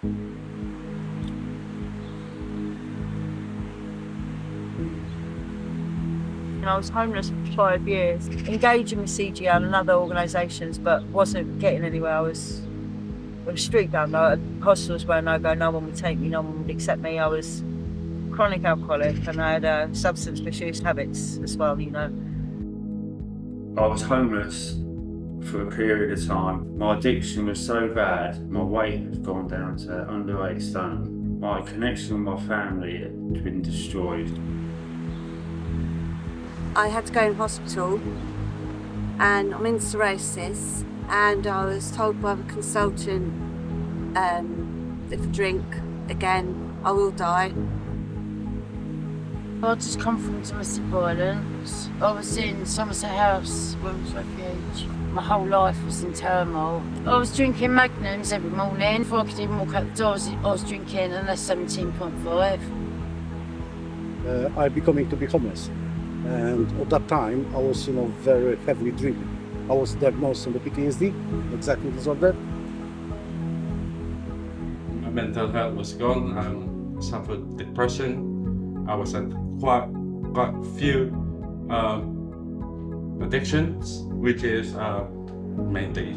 And I was homeless for 5 years, engaging with CGL and other organisations, but wasn't getting anywhere. I was street bound. Hostels were no go. No one would take me. No one would accept me. I was chronic alcoholic, and I had substance misuse habits as well. I was homeless for a period of time. My addiction was so bad, my weight had gone down to under 8 stone. My connection with my family had been destroyed. I had to go in hospital and I'm in cirrhosis, and I was told by the consultant if I drink again I will die. I just come from domestic violence. I was in Somerset House, Women's Refuge. My whole life was in turmoil. I was drinking Magnums every morning. Before I could even walk out the door, I was drinking, and that's 17.5. I becoming to be homeless. And at that time, I was, very heavily drinking. I was diagnosed with PTSD, exactly disorder. My mental health was gone. I suffered depression. I was at quite few addictions, which is mainly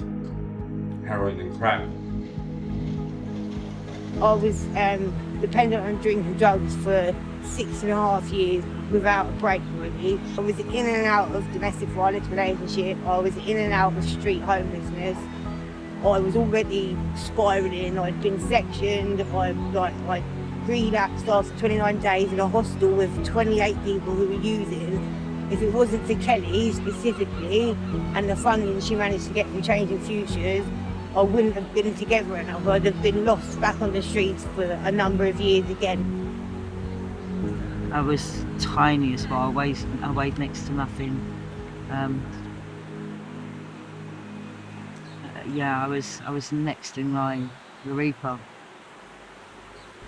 heroin and crack. I was dependent on drinking drugs for 6.5 years without a break, really. I was in and out of domestic violence relationship. I was in and out of street homelessness. I was already spiralling. I'd been sectioned. I relapsed after 29 days in a hostel with 28 people who were using. If it wasn't for Kelly specifically and the funding she managed to get from Changing Futures, I wouldn't have been together enough. I'd have been lost back on the streets for a number of years again. I was tiny as well. I weighed next to nothing. I was next in line, the Reaper.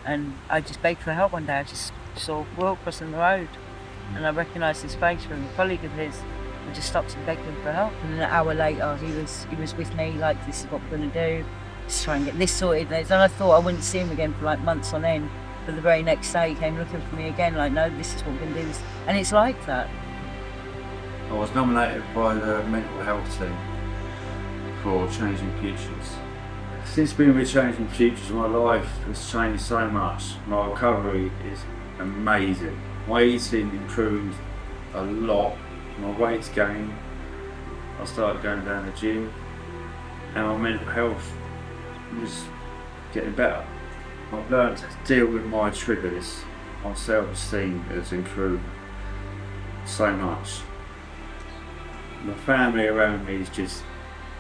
And I just begged for help one day. I just saw Will crossing the road, and I recognised his face from a colleague of his. I just stopped and begged him for help. And then an hour later, he was with me, like, this is what we're going to do. Just try and get this sorted. And I thought I wouldn't see him again for like months on end. But the very next day, he came looking for me again, like, no, this is what we're going to do. And it's like that. I was nominated by the mental health team for Changing Futures. Since being with Changing Futures, my life has changed so much. My recovery is amazing. My eating improved a lot. My weight's gained. I started going down the gym, and my mental health was getting better. I've learned to deal with my triggers. My self-esteem has improved so much. My family around me is just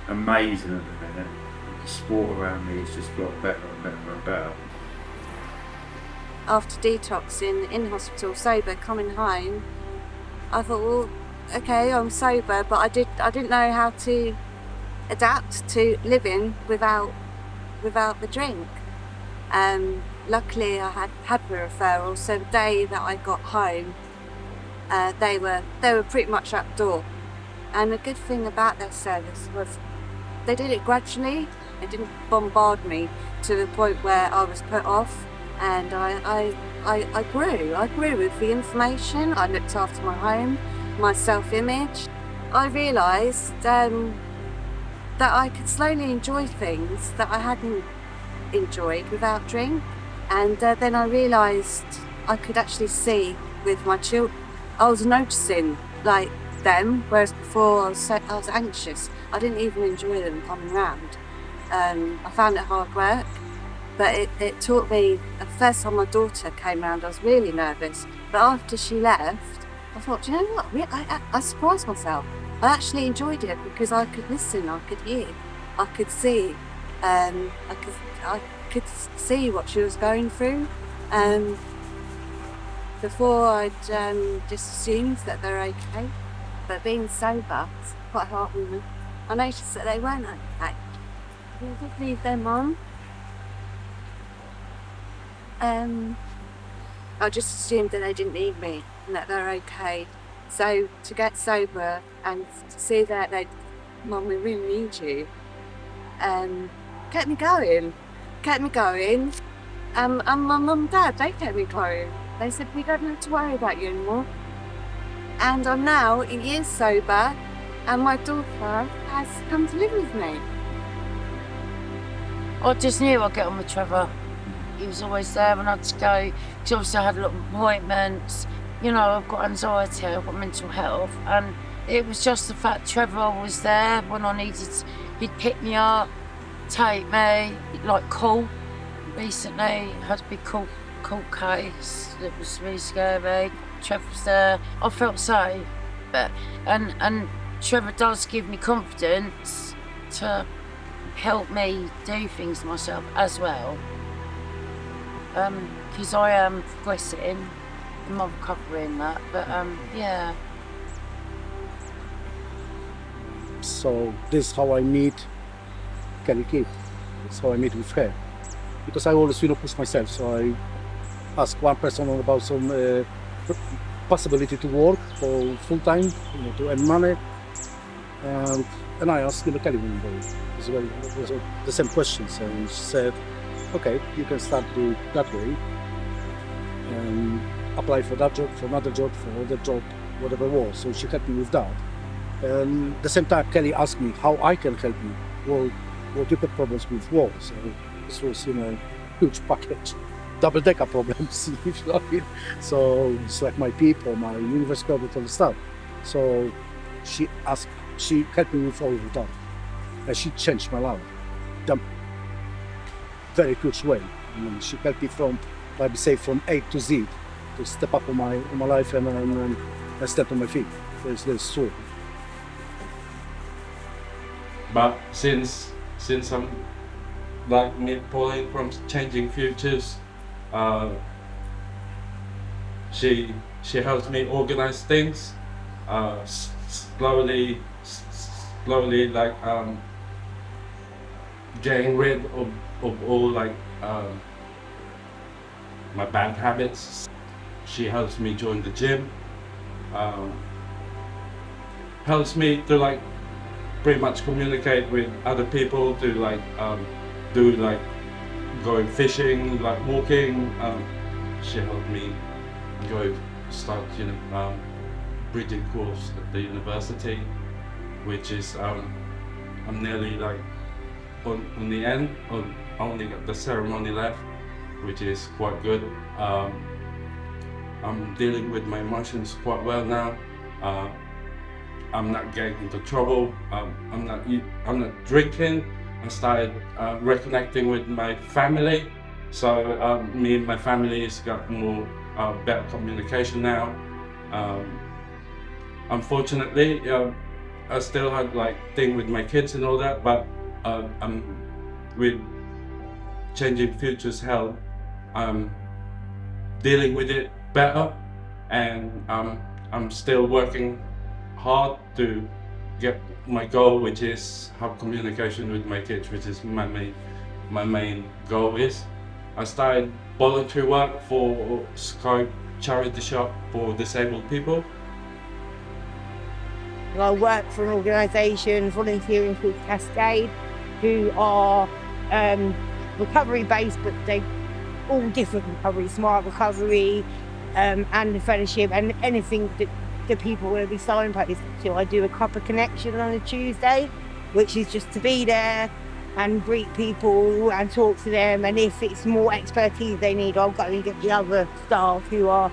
amazing at the minute. The sport around me has just got better and better and better. After detoxing in hospital, sober, coming home, I thought, well, okay, I'm sober, but I didn't know how to adapt to living without the drink. Luckily, I had the referral, so the day that I got home, they were pretty much at the door. And the good thing about their service was they did it gradually. They didn't bombard me to the point where I was put off. And I grew. I grew with the information. I looked after my home, my self-image. I realised that I could slowly enjoy things that I hadn't enjoyed without drink. And then I realised I could actually see with my children. I was noticing like them, whereas before I was anxious. I didn't even enjoy them coming round. I found it hard work. But it taught me, the first time my daughter came round, I was really nervous. But after she left, I thought, do you know what? I surprised myself. I actually enjoyed it because I could listen, I could hear, I could see. I could see what she was going through. Before I'd just assumed that they're okay. But being sober, it's quite heartwarming. I noticed that they weren't okay. They did leave their mum. I just assumed that they didn't need me and that they're okay. So to get sober and to see that Mum, we really need you, kept me going, kept me going. And my mum and dad, they kept me going. They said, we don't have to worry about you anymore. And I'm now a year sober, and my daughter has come to live with me. I just knew I'd get on with Trevor. He was always there when I had to go, because obviously I had a lot of appointments. You know, I've got anxiety, I've got mental health, and it was just the fact Trevor was there when I needed. He'd pick me up, take me, like cool. Recently, had a big court case that was really scary. Trevor was there. I felt safe, but and Trevor does give me confidence to help me do things myself as well. Because I am progressing in my recovery and that. But yeah. So this is how I meet Kelly Kid. This is how I meet with her. Because I always push myself, so I ask one person about some possibility to work for full time, to earn money, and I asked Kelly as well the same questions, and she said, okay, you can start to that way, and apply for that job, for another job, for other job, whatever it was. So she helped me with that. And at the same time, Kelly asked me how I can help you. Well, what you have problems with war. So this was huge package, double-decker problems, if you like. So it's like my people, my university, all the stuff. So she helped me with all of that, and she changed my life. The very huge way. I mean, she helped me from A to Z, to step up on my life and step on my feet. That's true. But since I'm like midpoint from Changing Futures, she helps me organize things, slowly like getting rid of all like my bad habits. She helps me join the gym, helps me to like pretty much communicate with other people, to like do like going fishing, like walking. She helped me start bridging course at the university, which is I'm nearly like on the end. I only got the ceremony left, which is quite good. I'm dealing with my emotions quite well now. I'm not getting into trouble. I'm not drinking. I started reconnecting with my family. So me and my family has got more better communication now. Unfortunately, I still had like thing with my kids and all that, but I'm with Changing Futures help. I'm dealing with it better, and I'm still working hard to get my goal, which is have communication with my kids, which is my main goal is. I started voluntary work for Skype charity shop for disabled people. I work for an organisation volunteering called Cascade, who are recovery based, but they all different recovery, smart recovery, and the fellowship, and anything that the people will be signposted to. I do a copper connection on a Tuesday, which is just to be there and greet people and talk to them, and if it's more expertise they need, I'll go and get the other staff who are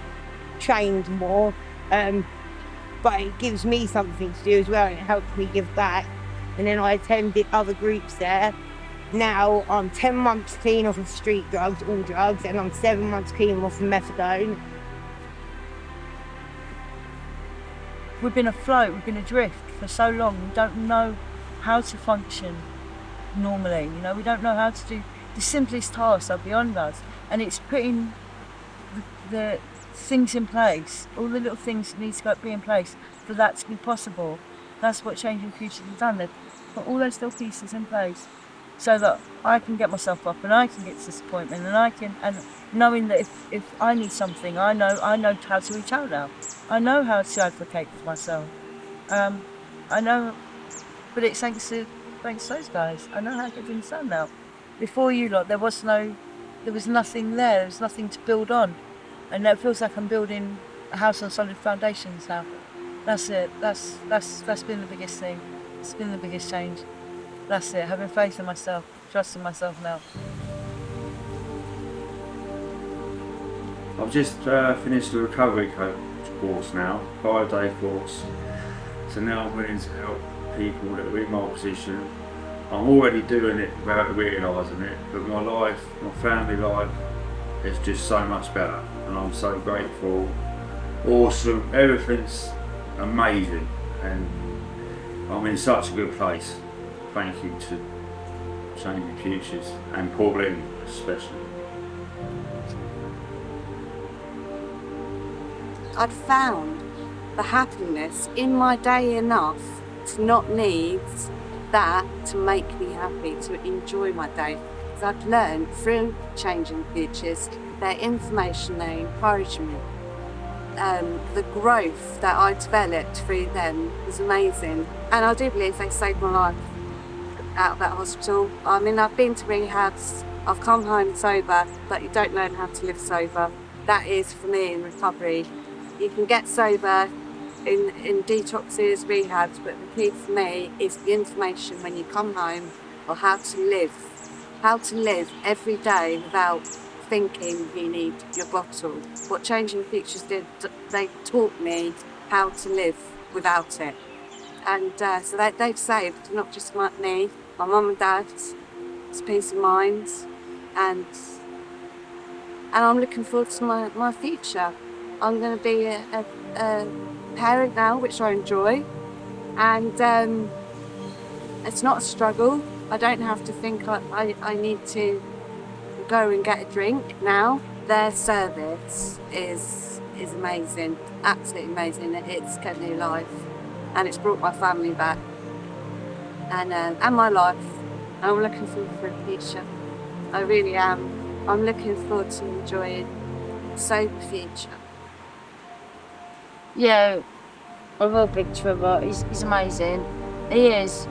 trained more. But it gives me something to do as well, and it helps me give back. And then I attended other groups there. Now I'm 10 months clean off of street drugs, all drugs, and I'm 7 months clean off of methadone. We've been afloat, we've been adrift for so long. We don't know how to function normally. We don't know how to do the simplest tasks are beyond us. And it's putting the things in place, all the little things that need to be in place for that to be possible. That's what Changing Futures has done. They've put all those little pieces in place so that I can get myself up and I can get to this appointment, and knowing that if I need something, I know how to reach out now. I know how to advocate for myself. I know, but it's thanks to those guys. I know how to get things done now. before you lot, there was nothing there. There was nothing to build on, and it feels like I'm building a house on solid foundations now. That's it. That's been the biggest thing. It's been the biggest change. That's it. Having faith in myself, trusting myself now. I've just finished the recovery course now, 5-day course. So now I'm willing to help people that are in my position. I'm already doing it without realising it, but my life, my family life, is just so much better, and I'm so grateful. Awesome, everything's amazing, and I'm in such a good place. Thank you to Changing Futures and Pauline especially. I'd found the happiness in my day enough to not need that to make me happy, to enjoy my day. Because I've learned through Changing Futures, their information, their encouragement, the growth that I developed through them was amazing. And I do believe they saved my life out of that hospital. I mean, I've been to rehabs, I've come home sober, but you don't learn how to live sober. That is, for me, in recovery. You can get sober in detoxes, rehabs, but the key for me is the information when you come home, or how to live every day without thinking you need your bottle. What Changing Futures did, they taught me how to live without it. And so they've saved not just me, my mum and dad's peace of mind, and I'm looking forward to my future. I'm going to be a parent now, which I enjoy, and it's not a struggle. I don't have to think I need to go and get a drink now. Their service is amazing, absolutely amazing. It's kept me alive, and it's brought my family back, and my life. And I'm looking forward for the future. I really am. I'm looking forward to enjoying a sober future. Yeah, I will Big Trevor. He's amazing. He is,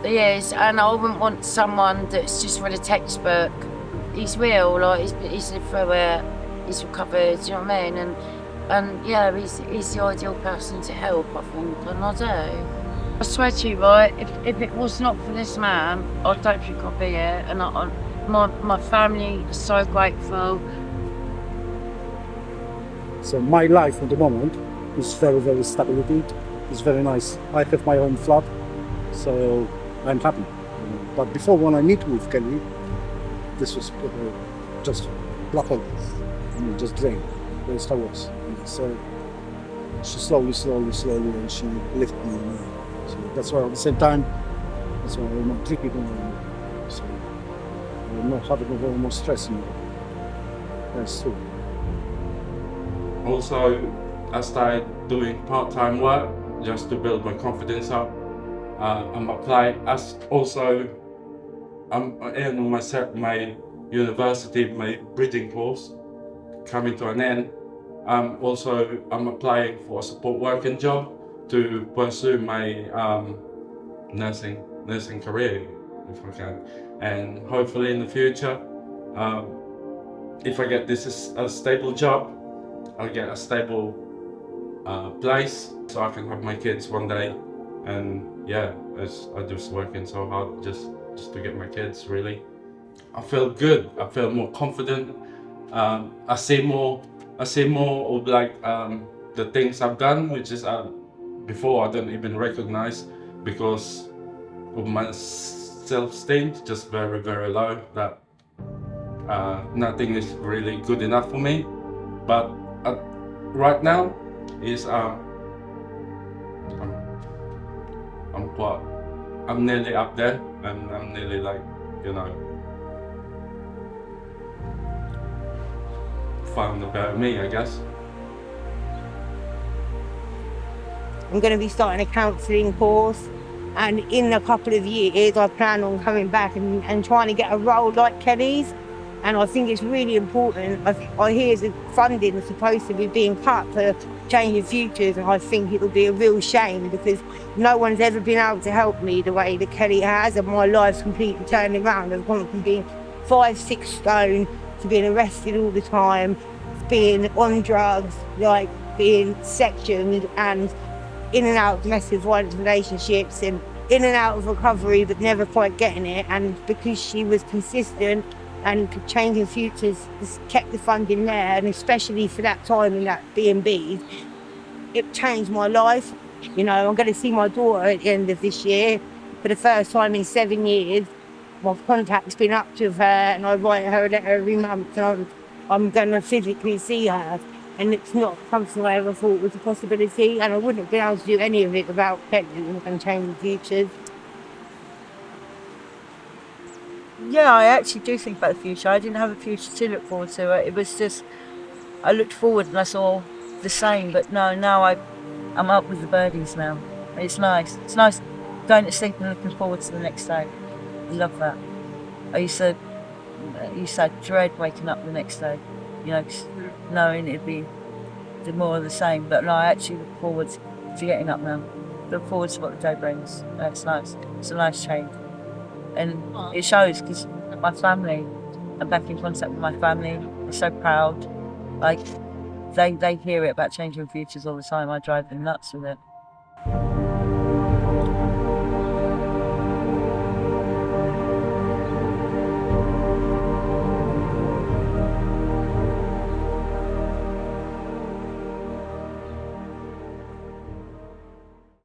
and I wouldn't want someone that's just read a textbook. He's real, like he's lived through it. He's recovered. You know what I mean? And yeah, he's the ideal person to help, I think, and I do. I swear to you, right, if it was not for this man, I don't think I'd be here. And my family is so grateful. So my life at the moment is very, very stability. It's very nice. I have my own flat, so I'm happy. But before, when I meet with Kelly, this was just black hole. Just drain. That's how it was. So she slowly, and she lifted me. So that's why at the same time, that's why I'm not drinking anymore. So I'm not having no more stress anymore. That's true. Also, I started doing part-time work just to build my confidence up. I'm applying as also I'm in my university, my bridging course coming to an end. I'm applying for a support working job to pursue my nursing career, if I can, and hopefully in the future, if I get this a stable job, I'll get a stable place so I can have my kids one day. And yeah, I'm just working so hard just to get my kids, really. I feel good. I feel more confident. I see more of like the things I've done, which is before I don't even recognize because of my self-esteem just very, very low, that nothing is really good enough for me. But right now is I'm nearly up there, and I'm nearly like, found about me, I guess. I'm going to be starting a counselling course, and in a couple of years I plan on coming back and trying to get a role like Kelly's And I think it's really important. I hear the funding is supposed to be being cut for Changing Futures, and I think it'll be a real shame because no one's ever been able to help me the way that Kelly has, and my life's completely turned around. I've gone from being 5-6 stone to being arrested all the time, being on drugs, like being sectioned and in and out of domestic violence relationships and in and out of recovery but never quite getting it. And because she was consistent and Changing Futures has kept the funding there, and especially for that time in that B&B, it changed my life. You know, I'm going to see my daughter at the end of this year for the first time in 7 years. My contact's been up with her, and I write her a letter every month, and I'm going to physically see her. And it's not something I ever thought was a possibility, and I wouldn't be able to do any of it without Kelly and Changing Futures. Yeah, I actually do think about the future. I didn't have a future to look forward to. It was just, I looked forward and I saw the same, but no, now I'm up with the birdies now. It's nice. It's nice going to sleep and looking forward to the next day. I love that. I used to dread waking up the next day, you know, 'cause knowing it'd be the more of the same. But no, I actually look forward to getting up now. Look forward to what the day brings. That's nice. It's a nice change. And it shows because my family, I'm back in contact with my family. They're so proud. Like, they hear it about Changing Futures all the time. I drive them nuts with it.